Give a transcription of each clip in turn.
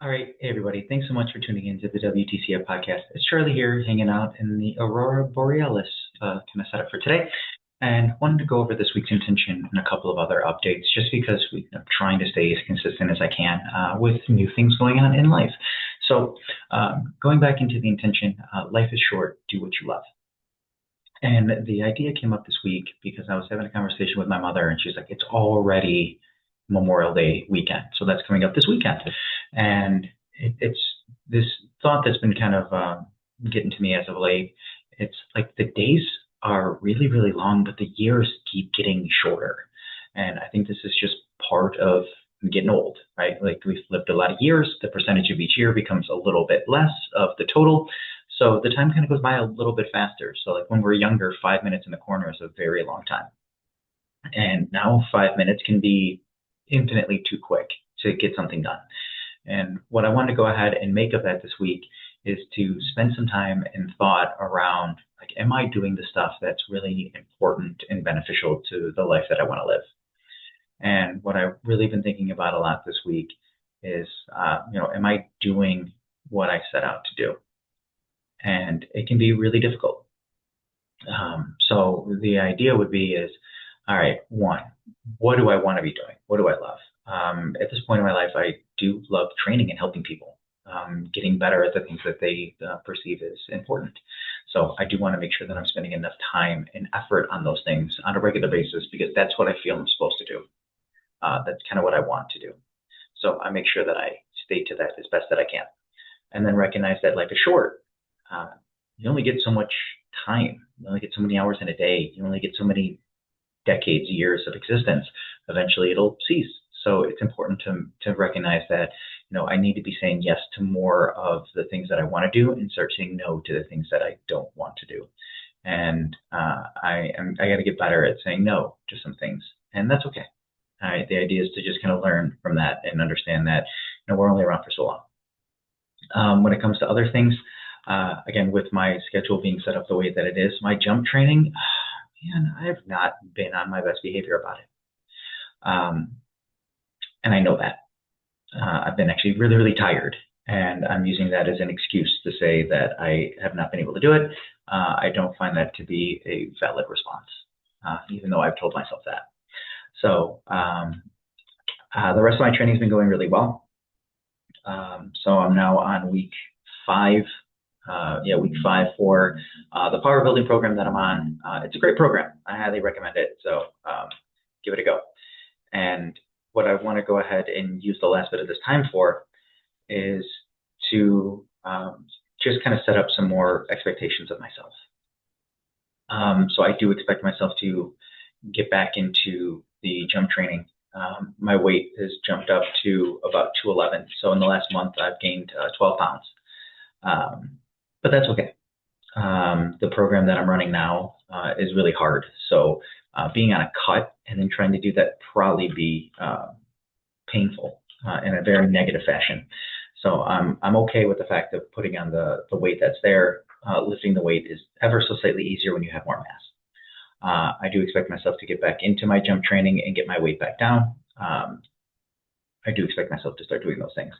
All right, hey everybody. Thanks so much for tuning into the WTCF podcast. It's Charlie here, hanging out in the Aurora Borealis kind of setup for today, and wanted to go over this week's intention and a couple of other updates, just because I'm trying to stay as consistent as I can with new things going on in life. So, going back into the intention, life is short. Do what you love. And the idea came up this week because I was having a conversation with my mother, and she's like, "It's already Memorial Day weekend, so that's coming up this weekend." And it's this thought that's been kind of getting to me as of late. It's like the days are really, really long, but the years keep getting shorter. And I think this is just part of getting old, right? Like we've lived a lot of years, the percentage of each year becomes a little bit less of the total. So the time kind of goes by a little bit faster. So like when we're younger, 5 minutes in the corner is a very long time. And now 5 minutes can be infinitely too quick to get something done. And what I want to go ahead and make of that this week is to spend some time and thought around, like, am I doing the stuff that's really important and beneficial to the life that I want to live? And what I've really been thinking about a lot this week is, am I doing what I set out to do? And it can be really difficult. So the idea would be is, all right, one, what do I want to be doing? What do I love? At this point in my life, I do love training and helping people, getting better at the things that they perceive as important. So I do want to make sure that I'm spending enough time and effort on those things on a regular basis, because that's what I feel I'm supposed to do. That's kind of what I want to do. So I make sure that I stay to that as best that I can. And then recognize that life is short. You only get so much time. You only get so many hours in a day. You only get so many decades, years of existence. Eventually it'll cease. So it's important to recognize that, I need to be saying yes to more of the things that I want to do and start saying no to the things that I don't want to do. And I got to get better at saying no to some things, and that's okay. The idea is to just kind of learn from that and understand that we're only around for so long. When it comes to other things, again, with my schedule being set up the way that it is, my jump training, man, I have not been on my best behavior about it. And I know that. I've been actually really, really tired, and I'm using that as an excuse to say that I have not been able to do it. I don't find that to be a valid response, even though I've told myself that. So the rest of my training has been going really well. So I'm now on week 5. Week 5 for the power building program that I'm on. It's a great program. I highly recommend it. So give it a go. And what I want to go ahead and use the last bit of this time for is to just kind of set up some more expectations of myself. So I do expect myself to get back into the jump training. My weight has jumped up to about 211. So in the last month, I've gained 12 pounds. But that's okay. The program that I'm running now is really hard. So being on a cut and then trying to do that probably be painful in a very negative fashion. So I'm okay with the fact of putting on the weight that's there. Lifting the weight is ever so slightly easier when you have more mass. I do expect myself to get back into my jump training and get my weight back down. I do expect myself to start doing those things.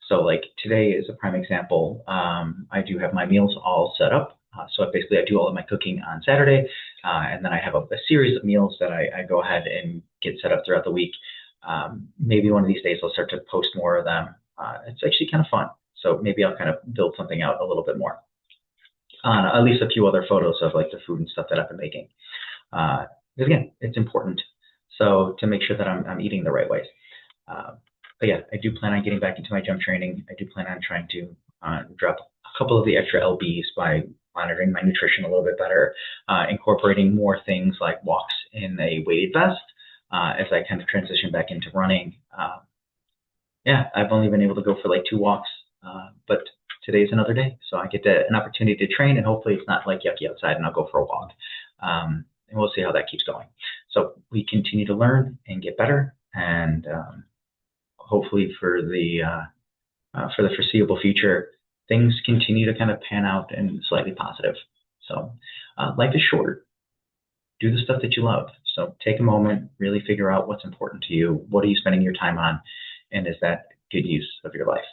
So like today is a prime example. I do have my meals all set up. So basically I do all of my cooking on Saturday, and then I have a series of meals that I go ahead and get set up throughout the week. Maybe one of these days I'll start to post more of them. It's actually kind of fun. So maybe I'll kind of build something out a little bit more. At least a few other photos of like the food and stuff that I've been making. Because again, it's important. So to make sure that I'm eating the right ways. But yeah, I do plan on getting back into my jump training. I do plan on trying to drop a couple of the extra lbs by monitoring my nutrition a little bit better, incorporating more things like walks in a weighted vest as I kind of transition back into running. I've only been able to go for like 2 walks, but today's another day. So I get an opportunity to train, and hopefully it's not like yucky outside and I'll go for a walk. And we'll see how that keeps going. So we continue to learn and get better, and hopefully for the foreseeable future, things continue to kind of pan out and slightly positive. So life is short. Do the stuff that you love. So take a moment, really figure out what's important to you. What are you spending your time on? And is that good use of your life?